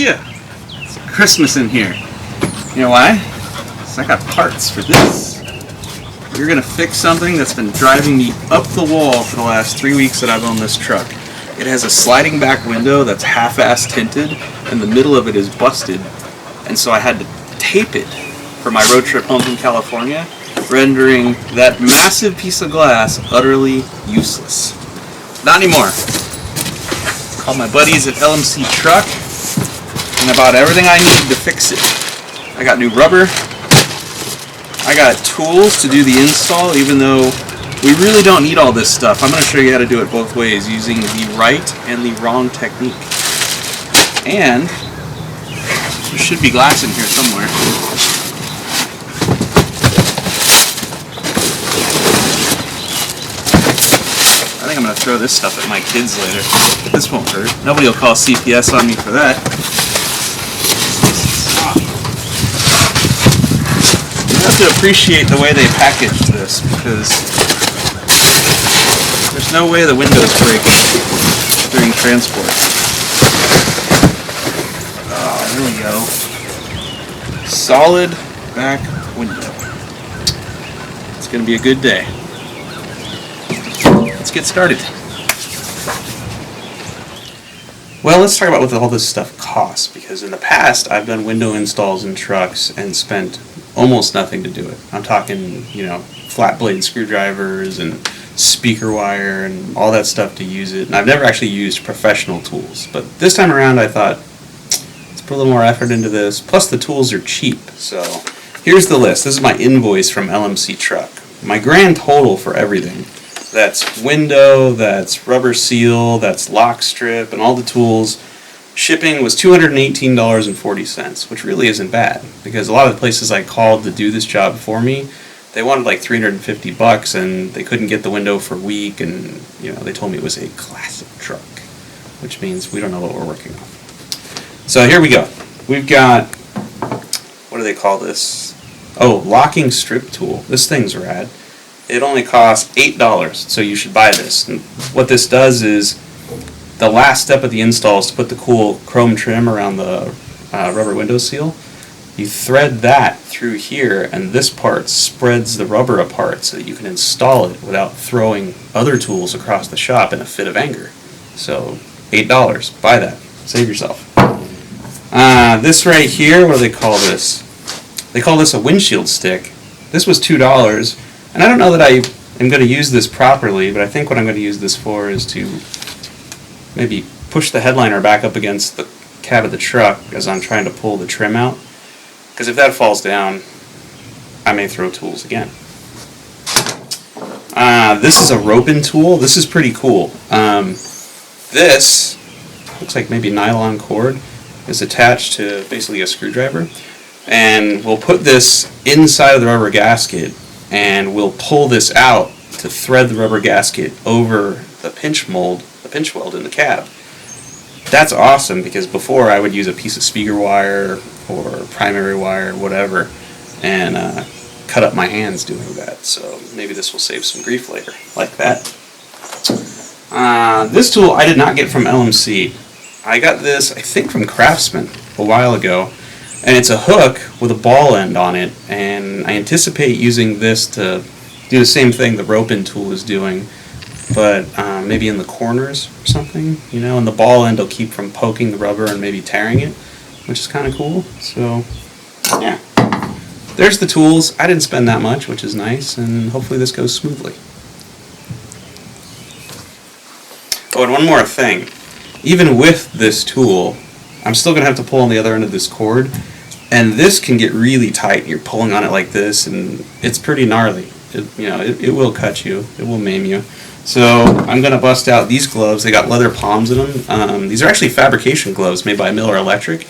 Yeah, it's Christmas in here. You know why? Because I got parts for this. You're going to fix something that's been driving me up the wall for the last 3 weeks that I've owned this truck. It has a sliding back window that's half-ass tinted, and the middle of it is busted. And so I had to tape it for my road trip home from California, rendering that massive piece of glass utterly useless. Not anymore. Called my buddies at LMC Truck, and I bought everything I needed to fix it. I got new rubber. I got tools to do the install, even though we really don't need all this stuff. I'm going to show you how to do it both ways, using the right and the wrong technique. And there should be glass in here somewhere. I think I'm going to throw this stuff at my kids later. This won't hurt. Nobody will call CPS on me for that. You have to appreciate the way they packaged this, because there's no way the windows break during transport. Oh, there we go. Solid back window. It's going to be a good day. Let's get started. Well, let's talk about what all this stuff costs, because in the past I've done window installs in trucks and spent almost nothing to do it. I'm talking, flat blade screwdrivers and speaker wire and all that stuff to use it. And I've never actually used professional tools, but this time around I thought, let's put a little more effort into this. Plus the tools are cheap. So here's the list. This is my invoice from LMC Truck. My grand total for everything. That's window, that's rubber seal, that's lock strip, and all the tools. Shipping was $218.40, which really isn't bad, because a lot of the places I called to do this job for me, they wanted like $350, and they couldn't get the window for a week, and they told me it was a classic truck, which means we don't know what we're working on. So here we go. We've got, what do they call this? Oh, locking strip tool. This thing's rad. It only costs $8, so you should buy this. And what this does is, the last step of the install is to put the cool chrome trim around the rubber window seal. You thread that through here, and this part spreads the rubber apart so that you can install it without throwing other tools across the shop in a fit of anger. So, $8. Buy that. Save yourself. This right here, what do they call this? They call this a windshield stick. This was $2. And I don't know that I am going to use this properly, but I think what I'm going to use this for is to maybe push the headliner back up against the cab of the truck as I'm trying to pull the trim out. Because if that falls down, I may throw tools again. This is a roping tool. This is pretty cool. This looks like maybe nylon cord is attached to basically a screwdriver. And we'll put this inside of the rubber gasket, and we'll pull this out to thread the rubber gasket over the pinch weld in the cab. That's awesome, because before I would use a piece of speaker wire or primary wire or whatever and cut up my hands doing that. So maybe this will save some grief later, like that. This tool I did not get from LMC. I got this, I think, from Craftsman a while ago. And it's a hook with a ball end on it, and I anticipate using this to do the same thing the roping tool is doing, but maybe in the corners or something, and the ball end will keep from poking the rubber and maybe tearing it, which is kind of cool. So, yeah. There's the tools. I didn't spend that much, which is nice, and hopefully this goes smoothly. Oh, and one more thing. Even with this tool, I'm still going to have to pull on the other end of this cord. And this can get really tight. You're pulling on it like this, and it's pretty gnarly. It will cut you. It will maim you. So I'm going to bust out these gloves. They got leather palms in them. These are actually fabrication gloves made by Miller Electric.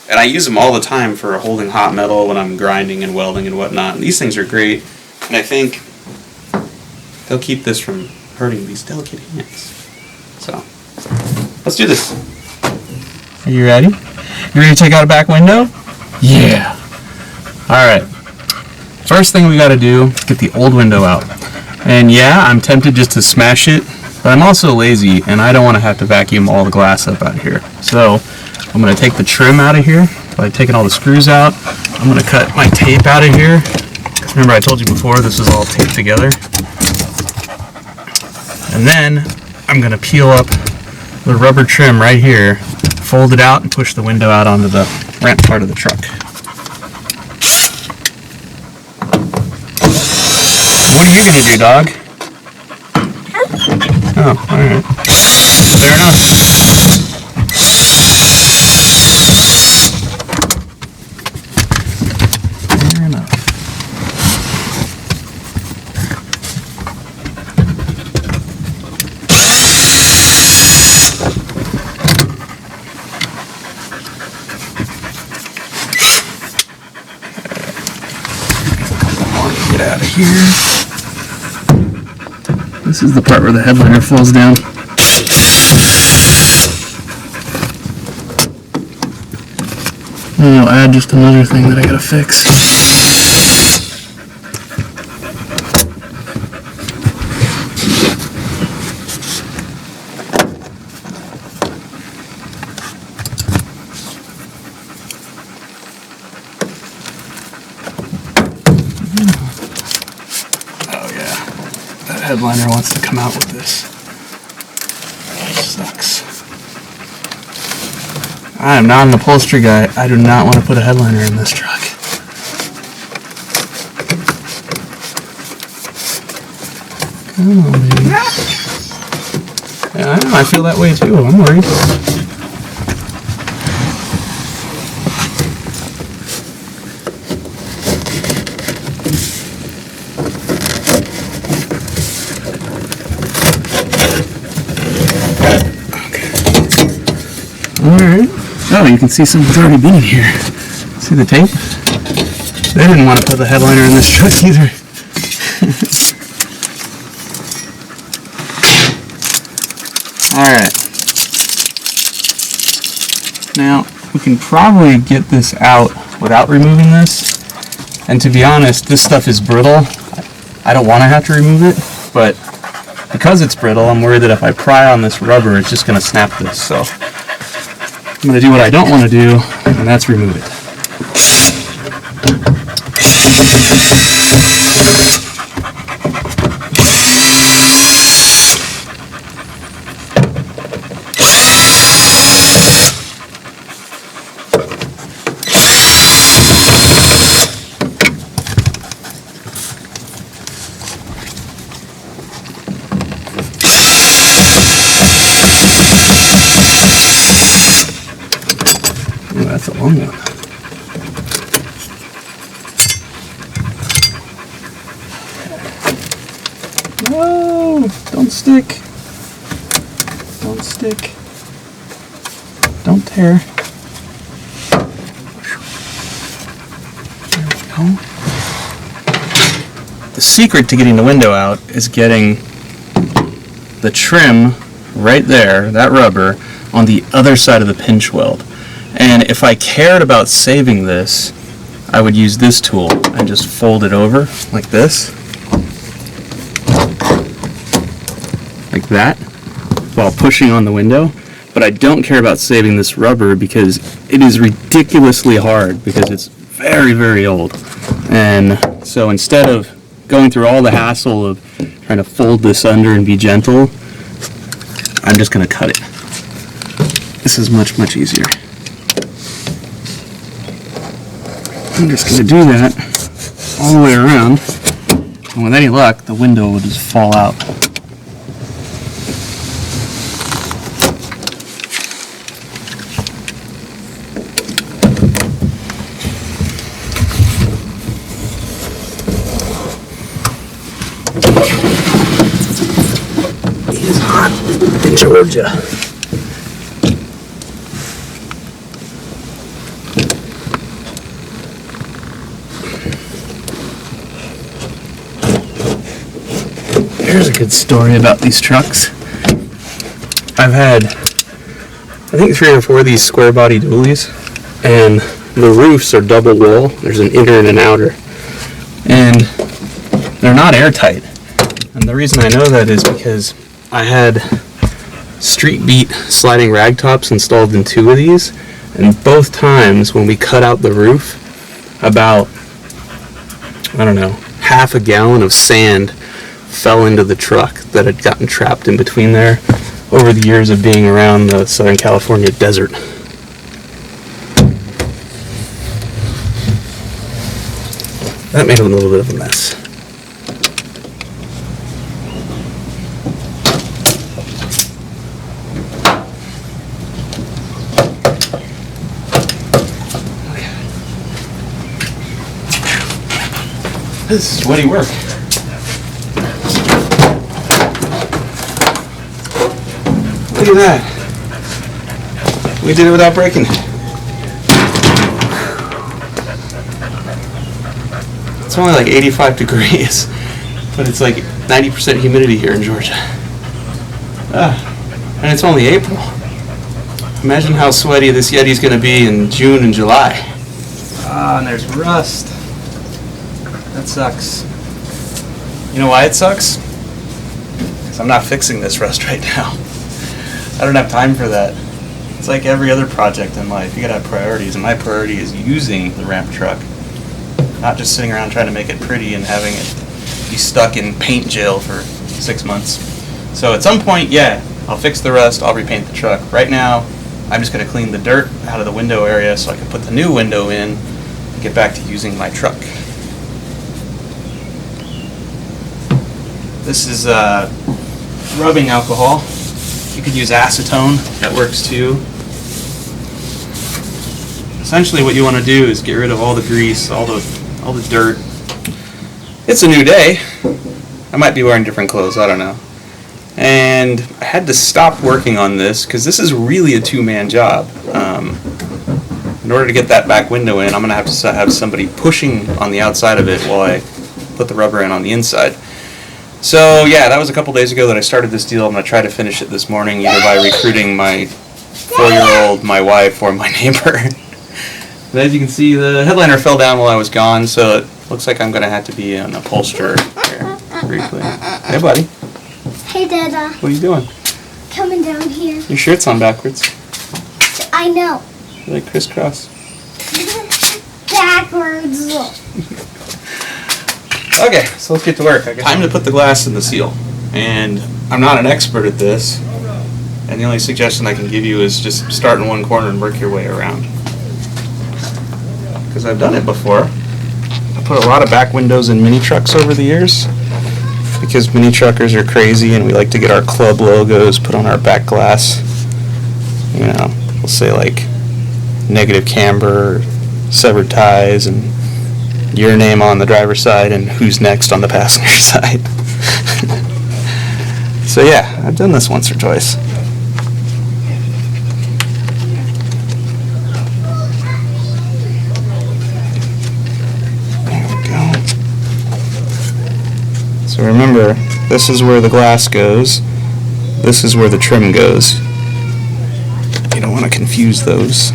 And I use them all the time for holding hot metal when I'm grinding and welding and whatnot. And these things are great. And I think they'll keep this from hurting these delicate hands. So let's do this. Are you ready? You ready to take out a back window? Yeah. Alright. First thing we gotta do is get the old window out. And yeah, I'm tempted just to smash it, but I'm also lazy and I don't want to have to vacuum all the glass up out here. So I'm going to take the trim out of here by taking all the screws out. I'm going to cut my tape out of here. Remember I told you before this is all taped together. And then I'm going to peel up the rubber trim right here, fold it out, and push the window out onto the ramp part of the truck. What are you going to do, dog? Oh, alright. Fair enough. Fair enough. Get out of here. This is the part where the headliner falls down. And I'll add just another thing that I gotta fix. Headliner wants to come out with this. Sucks. I am not an upholstery guy. I do not want to put a headliner in this truck. Come on, baby. Yeah, I know. I feel that way too. I'm worried. Alright. Oh, you can see something's already been in here. See the tape? They didn't want to put the headliner in this truck either. Alright. Now, we can probably get this out without removing this. And to be honest, this stuff is brittle. I don't want to have to remove it, but because it's brittle, I'm worried that if I pry on this rubber, it's just going to snap this. So I'm going to do what I don't want to do, and that's remove it. That's a long one. No! Don't stick. Don't stick. Don't tear. There we go. The secret to getting the window out is getting the trim right there, that rubber, on the other side of the pinch weld. And if I cared about saving this, I would use this tool and just fold it over like this. Like that, while pushing on the window. But I don't care about saving this rubber because it is ridiculously hard because it's very, very old. And so instead of going through all the hassle of trying to fold this under and be gentle, I'm just going to cut it. This is much, much easier. I'm just going to do that all the way around, and with any luck, the window will just fall out. It is hot in Georgia. Here's a good story about these trucks. I've had, I think, 3 or 4 of these square body dualies, and the roofs are double wall. There's an inner and an outer. And they're not airtight. And the reason I know that is because I had street beat sliding rag tops installed in 2 of these, And both times when we cut out the roof, about, I don't know, half a gallon of sand fell into the truck that had gotten trapped in between there over the years of being around the Southern California desert. That made a little bit of a mess. This is sweaty work. Look at that. We did it without breaking it. It's only like 85 degrees, but it's like 90% humidity here in Georgia. And it's only April. Imagine how sweaty this Yeti's going to be in June and July. And there's rust. That sucks. You know why it sucks? Because I'm not fixing this rust right now. I don't have time for that. It's like every other project in life. You gotta have priorities, and my priority is using the ramp truck, not just sitting around trying to make it pretty and having it be stuck in paint jail for 6 months. So at some point, yeah, I'll fix the rust, I'll repaint the truck. Right now, I'm just gonna clean the dirt out of the window area so I can put the new window in and get back to using my truck. This is rubbing alcohol. You could use acetone, that works too. Essentially what you want to do is get rid of all the grease, all the dirt. It's a new day. I might be wearing different clothes, I don't know. And I had to stop working on this because this is really a two-man job. In order to get that back window in, I'm going to have somebody pushing on the outside of it while I put the rubber in on the inside. So yeah, that was a couple days ago that I started this deal. I'm going to try to finish it this morning, either by recruiting my 4-year-old, my wife, or my neighbor. But as you can see, the headliner fell down while I was gone, so it looks like I'm going to have to be an upholsterer here briefly. Hey buddy. Hey Dada. What are you doing? Coming down here. Your shirt's on backwards. I know. You're like crisscross. Backwards. Okay, so let's get to work. Time to put the glass in the seal. And I'm not an expert at this, and the only suggestion I can give you is just start in one corner and work your way around. Because I've done it before. I put a lot of back windows in mini trucks over the years, because mini truckers are crazy and we like to get our club logos put on our back glass. You know, we'll say like negative camber, severed ties, and your name on the driver's side and who's next on the passenger side. So yeah, I've done this once or twice. There we go. So remember, this is where the glass goes. This is where the trim goes. You don't want to confuse those.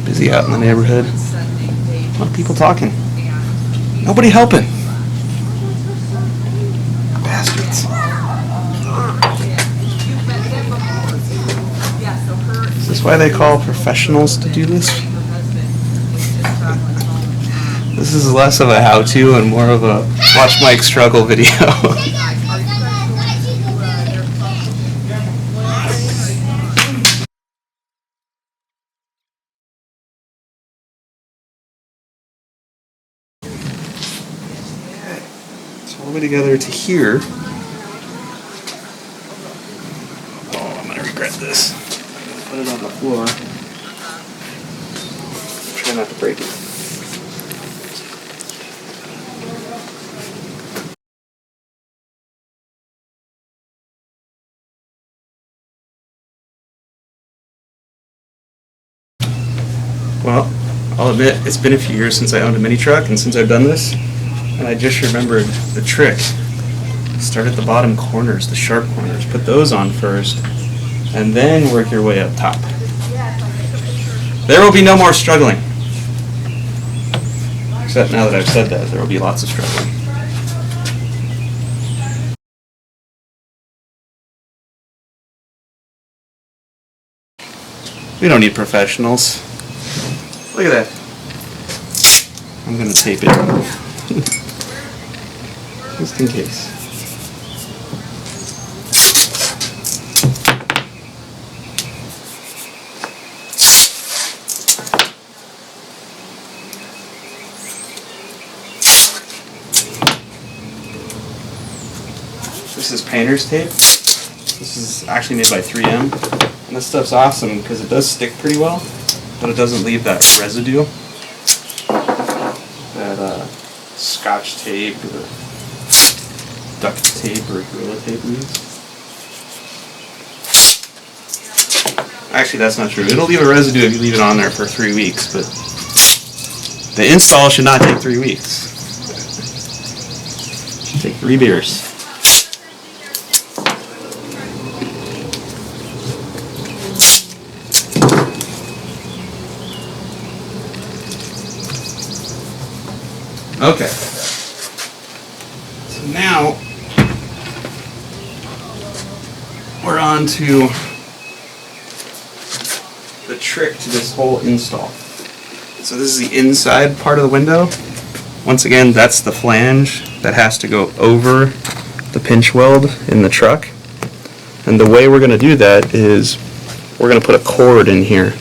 Busy out in the neighborhood. A lot of people talking. Nobody helping. Bastards. Is this why they call professionals to do this? This is less of a how-to and more of a watch Mike struggle video. All the way together to here. Oh, I'm gonna regret this. Put it on the floor. Try not to break it. Well, I'll admit, it's been a few years since I owned a mini truck and since I've done this. And I just remembered the trick. Start at the bottom corners, the sharp corners. Put those on first, and then work your way up top. There will be no more struggling. Except now that I've said that, there will be lots of struggling. We don't need professionals. Look at that. I'm gonna tape it. Just in case. This is painter's tape. This is actually made by 3M. And this stuff's awesome because it does stick pretty well, but it doesn't leave that residue that Scotch tape or duct tape or Gorilla tape leaves. Actually, that's not true. It'll leave a residue if you leave it on there for 3 weeks, but the install should not take 3 weeks. It should take 3 beers. Okay. So now we're on to the trick to this whole install. So this is the inside part of the window. Once again, that's the flange that has to go over the pinch weld in the truck. And the way we're going to do that is we're going to put a cord in here.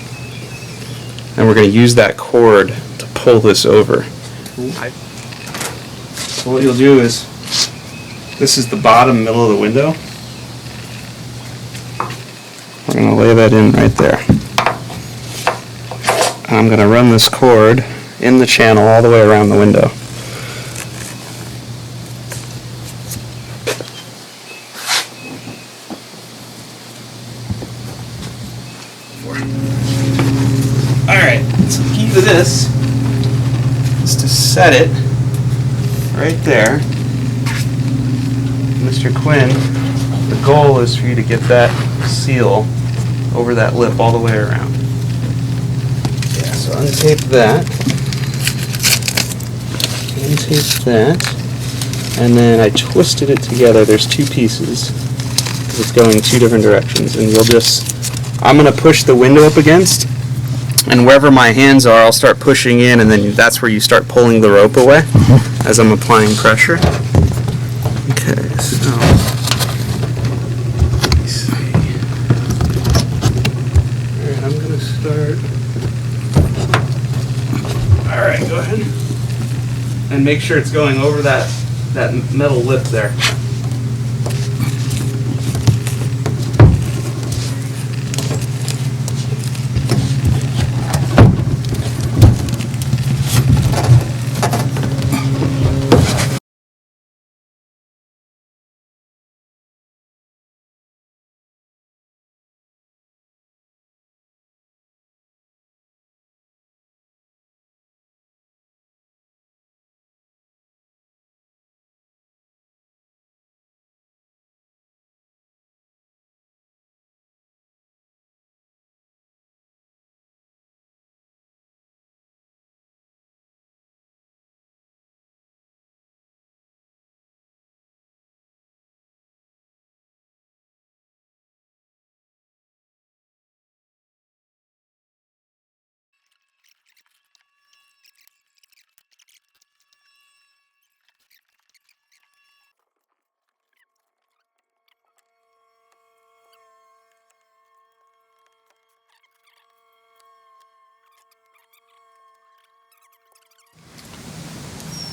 And we're going to use that cord to pull this over. So what you'll do is, this is the bottom middle of the window. We're going to lay that in right there. And I'm going to run this cord in the channel all the way around the window. Alright, so the key to this is to set it right there. Mr. Quinn, the goal is for you to get that seal over that lip all the way around. Yeah, so untape that. Untape that. And then I twisted it together. There's 2 pieces because it's going 2 different directions. And you'll just, I'm going to push the window up against, and wherever my hands are, I'll start pushing in, and then that's where you start pulling the rope away as I'm applying pressure. Okay, so let me see. Alright, I'm going to start. Alright, go ahead. And make sure it's going over that metal lip there.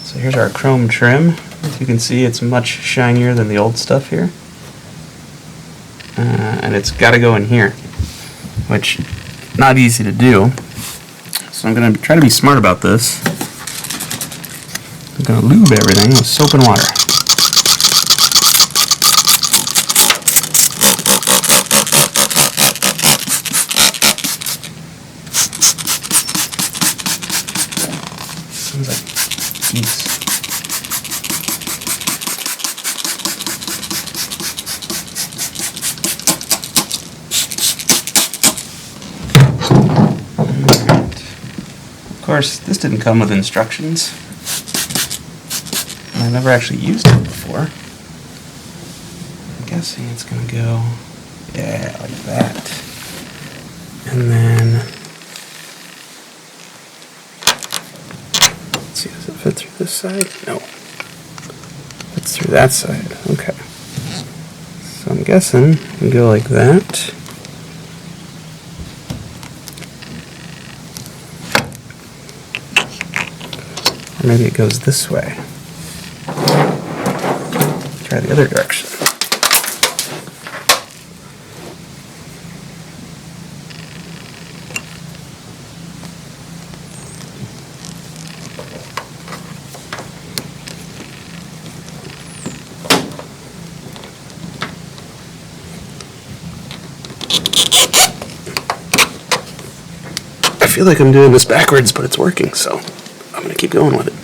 So here's our chrome trim. As you can see, it's much shinier than the old stuff here. And it's got to go in here, which not easy to do. So I'm going to try to be smart about this. I'm going to lube everything with soap and water. Sounds like geese. Of course, this didn't come with instructions. I've never actually used it before. I'm guessing it's going to go, yeah, like that. And then, let's see, does it fit through this side? No. Fits through that side. Okay. So I'm guessing we go like that. Or maybe it goes this way. Try the other direction. I feel like I'm doing this backwards, but it's working, so I'm going to keep going with it.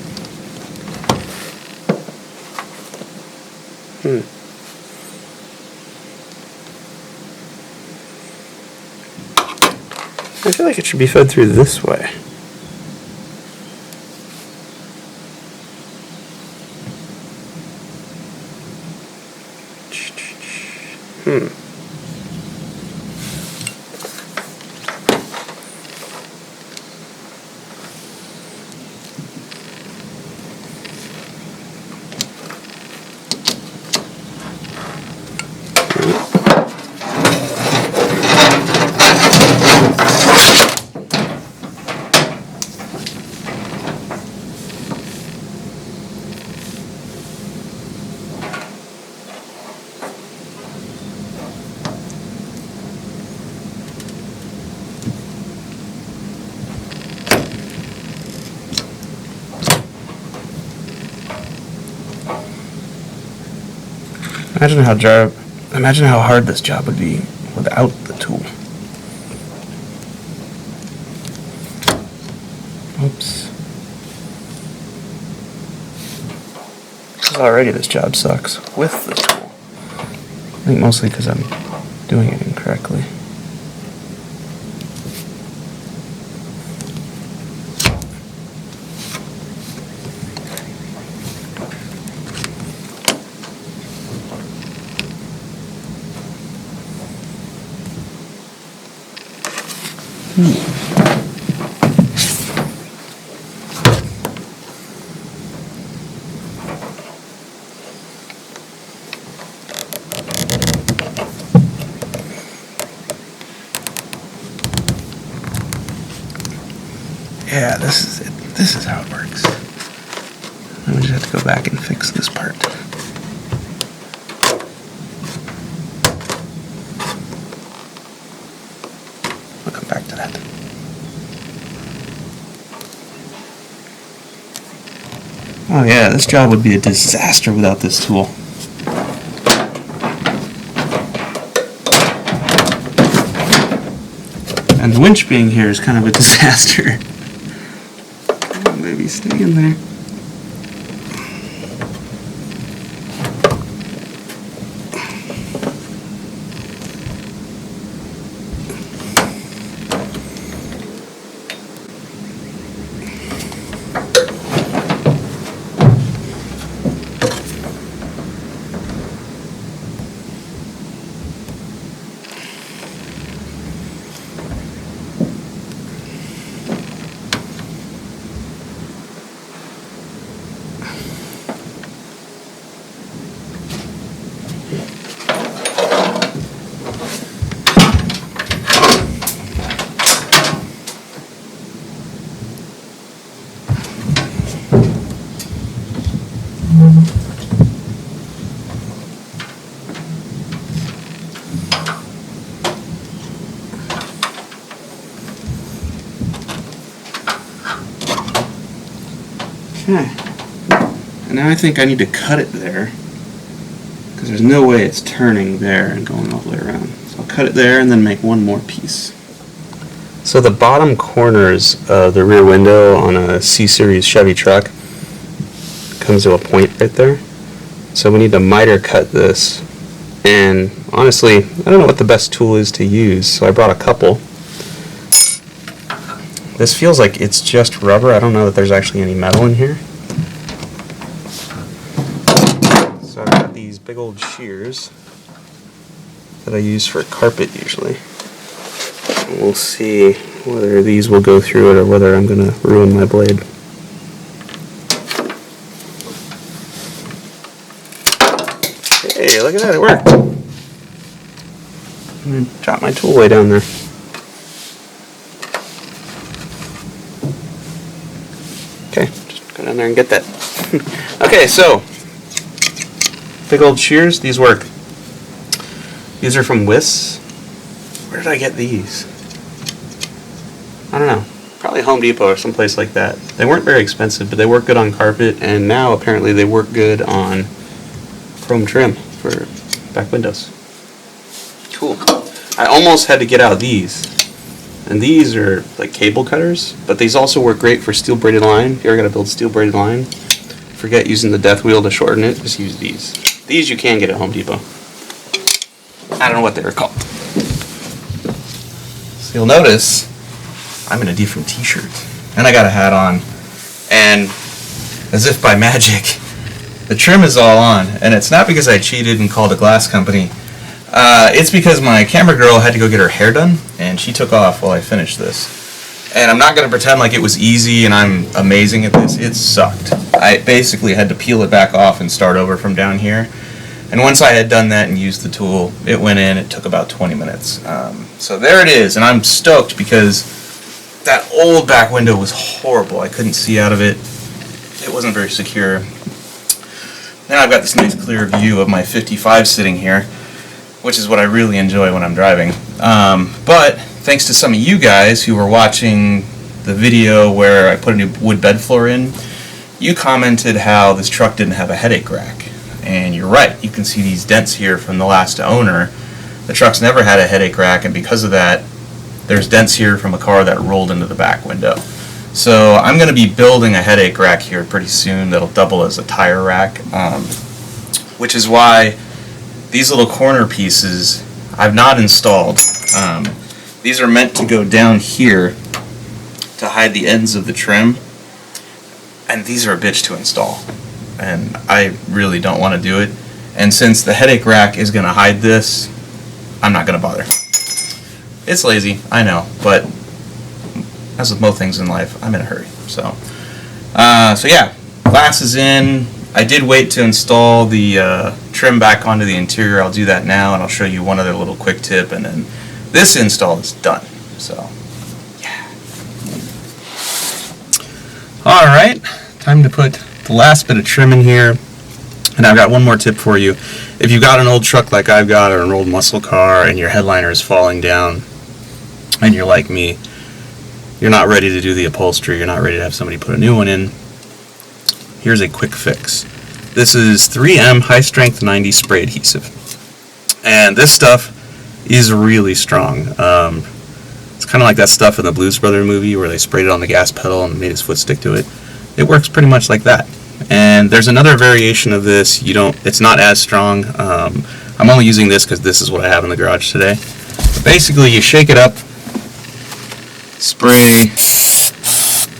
I feel like it should be fed through this way. Imagine how hard this job would be without the tool. Oops. Already this job sucks with the tool. I think mostly because I'm doing it incorrectly. Yeah, this is it. This is how it works. Then we just have to go back and fix this part. I'll come back to that. Oh yeah, this job would be a disaster without this tool. And the winch being here is kind of a disaster. Oh, baby, stay in there. Okay. And now I think I need to cut it there, because there's no way it's turning there and going all the way around. So I'll cut it there and then make one more piece. So the bottom corners of the rear window on a C-Series Chevy truck comes to a point right there. So we need to miter cut this. And honestly, I don't know what the best tool is to use, so I brought a couple. This feels like it's just rubber. I don't know that there's actually any metal in here. big old shears that I use for carpet usually. And we'll see whether these will go through it or whether I'm going to ruin my blade. Hey, look at that, it worked. I'm going to drop my tool way down there. Okay, just go down there and get that. Okay, so, big old shears, these work. These are from Wiss. Where did I get these? I don't know. Probably Home Depot or someplace like that. They weren't very expensive, but they work good on carpet, and now apparently they work good on chrome trim for back windows. Cool. I almost had to get out these. And these are like cable cutters, but these also work great for steel braided line. If you ever got to build steel braided line, forget using the death wheel to shorten it, just use these. These you can get at Home Depot. I don't know what they were called. So you'll notice I'm in a different t-shirt, and I got a hat on, and as if by magic, the trim is all on, and it's not because I cheated and called a glass company. It's because my camera girl had to go get her hair done, and she took off while I finished this. And I'm not going to pretend like it was easy and I'm amazing at this. It sucked. I basically had to peel it back off and start over from down here. And once I had done that and used the tool, it went in. It took about 20 minutes. So there it is, and I'm stoked because that old back window was horrible. I couldn't see out of it. It wasn't very secure. Now I've got this nice clear view of my 55 sitting here, which is what I really enjoy when I'm driving. But thanks to some of you guys who were watching the video where I put a new wood bed floor in, you commented how this truck didn't have a headache rack. And you're right, you can see these dents here from the last owner. The truck's never had a headache rack, and because of that, there's dents here from a car that rolled into the back window. So I'm going to be building a headache rack here pretty soon that'll double as a tire rack, which is why these little corner pieces I've not installed. These are meant to go down here to hide the ends of the trim, and these are a bitch to install, and I really don't want to do it. And since the headache rack is going to hide this, I'm not going to bother. It's lazy, I know, but as with most things in life, I'm in a hurry. So yeah, glass is in. I did wait to install the trim back onto the interior. I'll do that now, and I'll show you one other little quick tip, and then this install is done. So, yeah. Alright, time to put the last bit of trim in here. And I've got one more tip for you. If you've got an old truck like I've got, or an old muscle car, and your headliner is falling down, and you're like me, you're not ready to do the upholstery, you're not ready to have somebody put a new one in, here's a quick fix. This is 3M High Strength 90 Spray Adhesive. And this stuff is really strong. It's kind of like that stuff in the Blues Brother movie where they sprayed it on the gas pedal and made his foot stick to it. It works pretty much like that. And there's another variation of this. It's not as strong. I'm only using this because this is what I have in the garage today. But basically, you shake it up, spray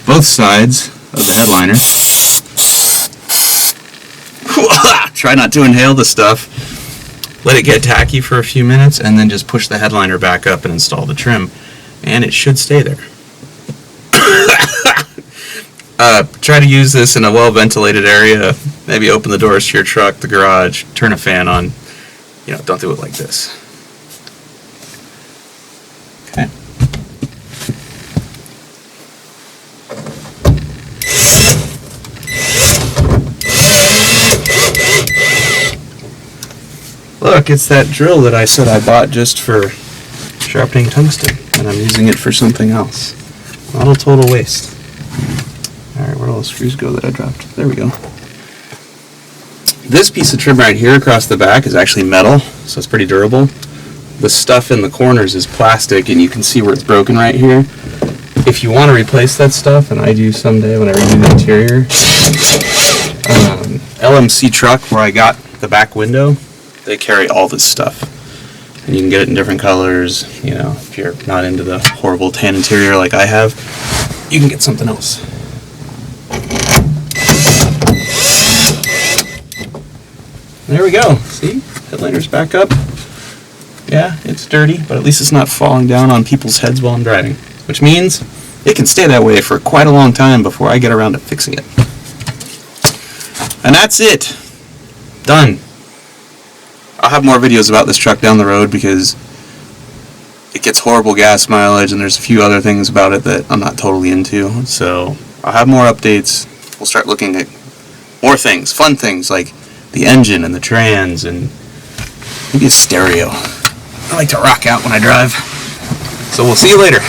both sides of the headliner. Try not to inhale the stuff. Let it get tacky for a few minutes, and then just push the headliner back up and install the trim. And it should stay there. Try to use this in a well-ventilated area. Maybe open the doors to your truck, the garage, turn a fan on. Don't do it like this. Okay. Look, it's that drill that I said I bought just for sharpening tungsten, and I'm using it for something else. Not a total waste. Alright, where'd all the screws go that I dropped? There we go. This piece of trim right here across the back is actually metal, so it's pretty durable. The stuff in the corners is plastic, and you can see where it's broken right here. If you want to replace that stuff, and I do someday when I redo the interior, LMC truck where I got the back window, they carry all this stuff. And you can get it in different colors. If you're not into the horrible tan interior like I have, you can get something else. There we go. See? Headliner's back up. Yeah, it's dirty, but at least it's not falling down on people's heads while I'm driving. Which means it can stay that way for quite a long time before I get around to fixing it. And that's it. Done. I'll have more videos about this truck down the road because it gets horrible gas mileage and there's a few other things about it that I'm not totally into. So I'll have more updates. We'll start looking at more things, fun things like the engine and the trans and maybe a stereo. I like to rock out when I drive. So we'll see you later.